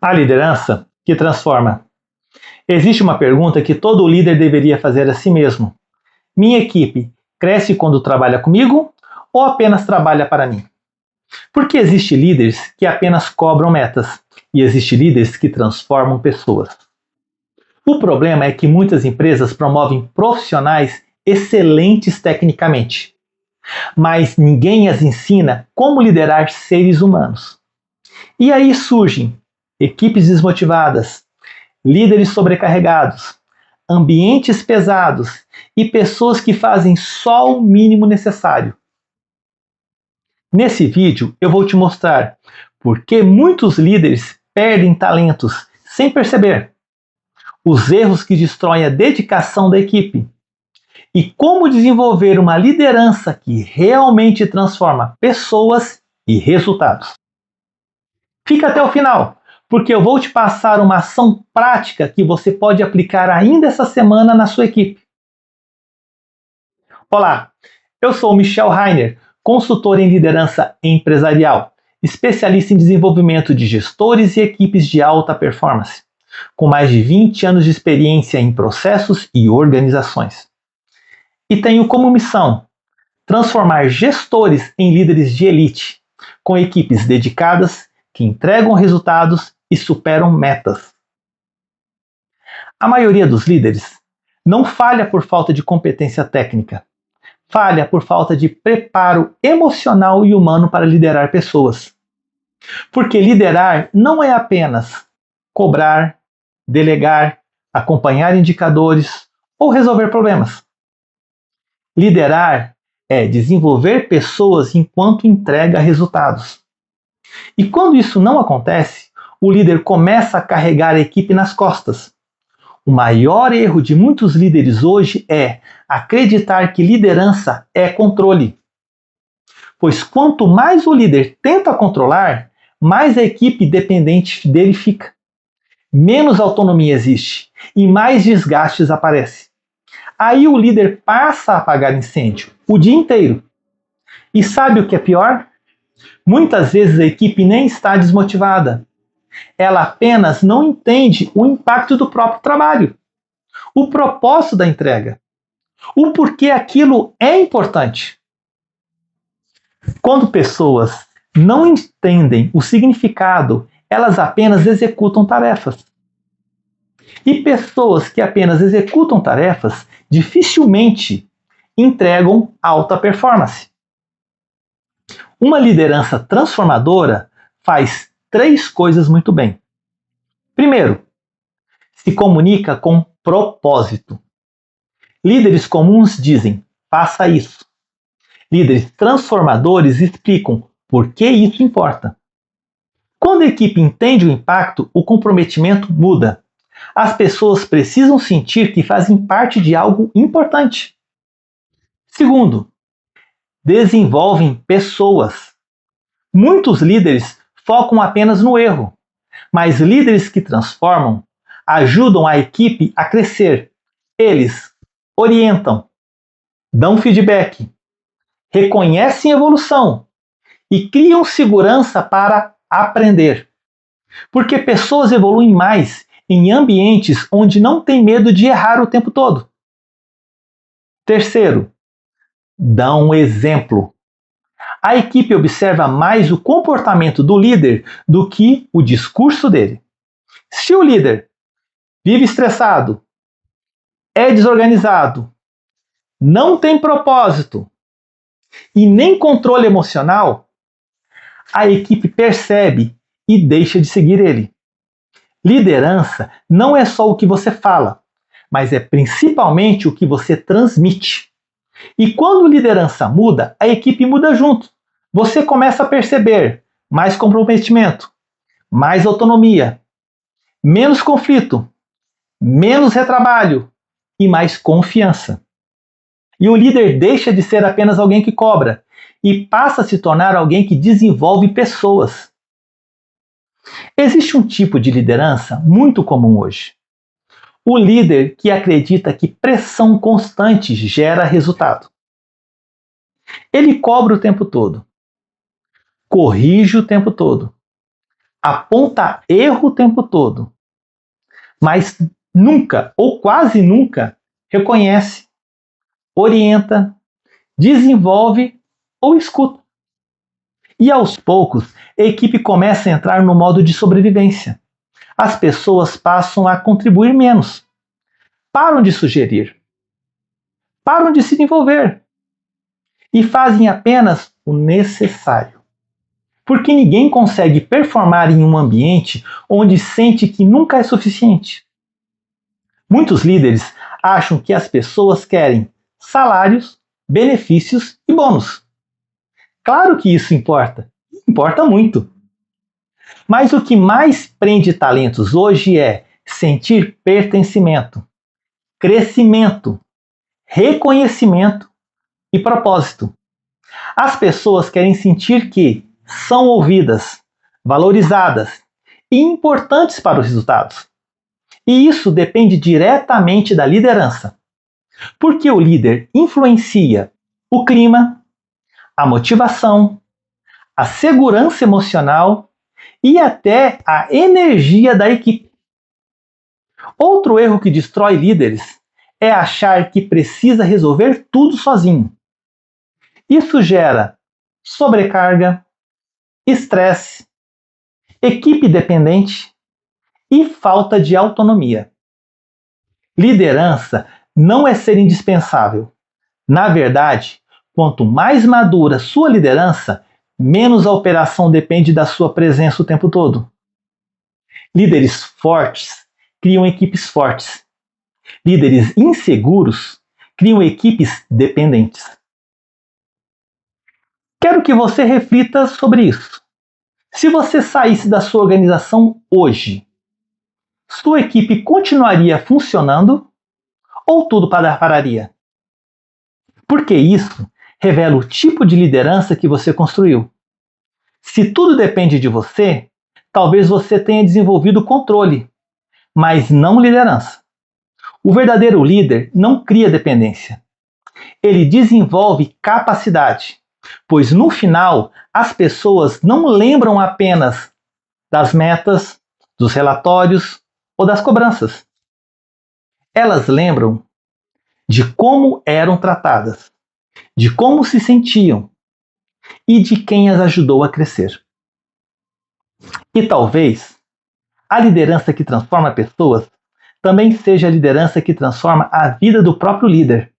A liderança que transforma. Existe uma pergunta que todo líder deveria fazer a si mesmo. Minha equipe cresce quando trabalha comigo ou apenas trabalha para mim? Porque existem líderes que apenas cobram metas e existem líderes que transformam pessoas. O problema é que muitas empresas promovem profissionais excelentes tecnicamente, mas ninguém as ensina como liderar seres humanos. E aí surgem equipes desmotivadas, líderes sobrecarregados, ambientes pesados e pessoas que fazem só o mínimo necessário. Nesse vídeo eu vou te mostrar por que muitos líderes perdem talentos sem perceber, os erros que destroem a dedicação da equipe e como desenvolver uma liderança que realmente transforma pessoas e resultados. Fica até o final, porque eu vou te passar uma ação prática que você pode aplicar ainda essa semana na sua equipe. Olá, eu sou o Michel Reiner, consultor em liderança empresarial, especialista em desenvolvimento de gestores e equipes de alta performance, com mais de 20 anos de experiência em processos e organizações. E tenho como missão transformar gestores em líderes de elite, com equipes dedicadas que entregam resultados e superam metas. A maioria dos líderes não falha por falta de competência técnica, falha por falta de preparo emocional e humano para liderar pessoas. Porque liderar não é apenas cobrar, delegar, acompanhar indicadores ou resolver problemas. Liderar é desenvolver pessoas enquanto entrega resultados. E quando isso não acontece, o líder começa a carregar a equipe nas costas. O maior erro de muitos líderes hoje é acreditar que liderança é controle. Pois quanto mais o líder tenta controlar, mais a equipe dependente dele fica. Menos autonomia existe e mais desgastes aparecem. Aí o líder passa a apagar incêndio o dia inteiro. E sabe o que é pior? Muitas vezes a equipe nem está desmotivada. Ela apenas não entende o impacto do próprio trabalho, o propósito da entrega, o porquê aquilo é importante. Quando pessoas não entendem o significado, elas apenas executam tarefas. E pessoas que apenas executam tarefas dificilmente entregam alta performance. Uma liderança transformadora faz 3 coisas muito bem. Primeiro, se comunica com propósito. Líderes comuns dizem, faça isso. Líderes transformadores explicam por que isso importa. Quando a equipe entende o impacto, o comprometimento muda. As pessoas precisam sentir que fazem parte de algo importante. Segundo, desenvolvem pessoas. Muitos líderes focam apenas no erro, mas líderes que transformam ajudam a equipe a crescer. Eles orientam, dão feedback, reconhecem evolução e criam segurança para aprender. Porque pessoas evoluem mais em ambientes onde não tem medo de errar o tempo todo. Terceiro, dão exemplo. A equipe observa mais o comportamento do líder do que o discurso dele. Se o líder vive estressado, é desorganizado, não tem propósito e nem controle emocional, a equipe percebe e deixa de seguir ele. Liderança não é só o que você fala, mas é principalmente o que você transmite. E quando liderança muda, a equipe muda junto. Você começa a perceber mais comprometimento, mais autonomia, menos conflito, menos retrabalho e mais confiança. E o líder deixa de ser apenas alguém que cobra e passa a se tornar alguém que desenvolve pessoas. Existe um tipo de liderança muito comum hoje. O líder que acredita que pressão constante gera resultado. Ele cobra o tempo todo, corrige o tempo todo, aponta erro o tempo todo, mas nunca ou quase nunca reconhece, orienta, desenvolve ou escuta. E aos poucos, a equipe começa a entrar no modo de sobrevivência. As pessoas passam a contribuir menos, param de sugerir, param de se envolver e fazem apenas o necessário. Porque ninguém consegue performar em um ambiente onde sente que nunca é suficiente. Muitos líderes acham que as pessoas querem salários, benefícios e bônus. Claro que isso importa, importa muito. Mas o que mais prende talentos hoje é sentir pertencimento, crescimento, reconhecimento e propósito. As pessoas querem sentir que são ouvidas, valorizadas e importantes para os resultados. E isso depende diretamente da liderança, porque o líder influencia o clima, a motivação, a segurança emocional e até a energia da equipe. Outro erro que destrói líderes é achar que precisa resolver tudo sozinho. Isso gera sobrecarga, estresse, equipe dependente e falta de autonomia. Liderança não é ser indispensável. Na verdade, quanto mais madura sua liderança, menos a operação depende da sua presença o tempo todo. Líderes fortes criam equipes fortes. Líderes inseguros criam equipes dependentes. Quero que você reflita sobre isso. Se você saísse da sua organização hoje, sua equipe continuaria funcionando ou tudo pararia? Porque isso revela o tipo de liderança que você construiu. Se tudo depende de você, talvez você tenha desenvolvido controle, mas não liderança. O verdadeiro líder não cria dependência. Ele desenvolve capacidade, pois no final as pessoas não lembram apenas das metas, dos relatórios ou das cobranças. Elas lembram de como eram tratadas, de como se sentiam e de quem as ajudou a crescer. E talvez a liderança que transforma pessoas também seja a liderança que transforma a vida do próprio líder.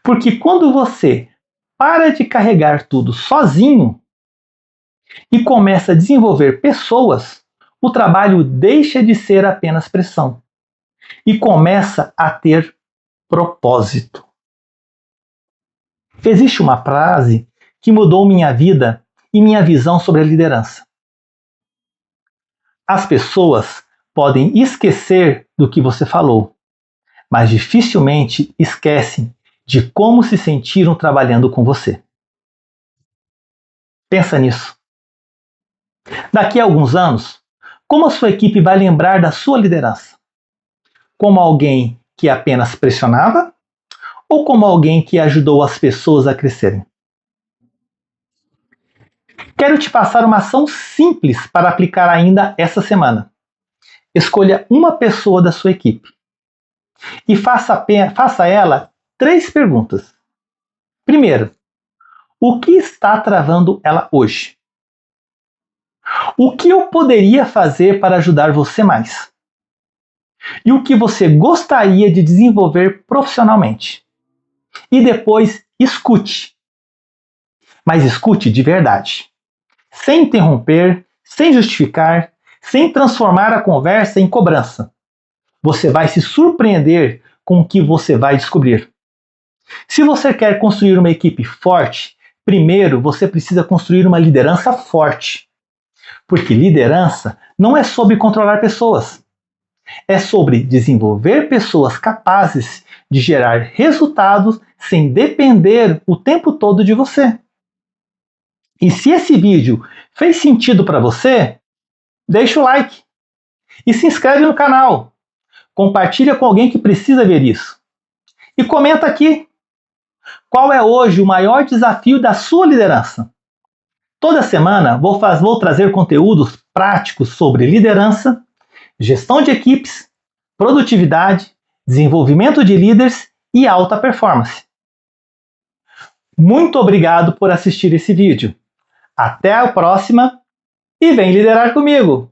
Porque quando você para de carregar tudo sozinho e começa a desenvolver pessoas, o trabalho deixa de ser apenas pressão e começa a ter propósito. Existe uma frase que mudou minha vida e minha visão sobre a liderança. As pessoas podem esquecer do que você falou, mas dificilmente esquecem de como se sentiram trabalhando com você. Pensa nisso. Daqui a alguns anos, como a sua equipe vai lembrar da sua liderança? Como alguém que apenas pressionava ou como alguém que ajudou as pessoas a crescerem? Quero te passar uma ação simples para aplicar ainda essa semana. Escolha uma pessoa da sua equipe e faça a ela 3 perguntas. Primeiro, o que está travando ela hoje? O que eu poderia fazer para ajudar você mais? E o que você gostaria de desenvolver profissionalmente? E depois escute. Mas escute de verdade. Sem interromper, sem justificar, sem transformar a conversa em cobrança. Você vai se surpreender com o que você vai descobrir. Se você quer construir uma equipe forte, primeiro você precisa construir uma liderança forte. Porque liderança não é sobre controlar pessoas. É sobre desenvolver pessoas capazes de gerar resultados sem depender o tempo todo de você. E se esse vídeo fez sentido para você, deixa o like e se inscreve no canal. Compartilha com alguém que precisa ver isso. E comenta aqui, qual é hoje o maior desafio da sua liderança? Toda semana vou trazer conteúdos práticos sobre liderança, gestão de equipes, produtividade, desenvolvimento de líderes e alta performance. Muito obrigado por assistir esse vídeo. Até a próxima e vem liderar comigo!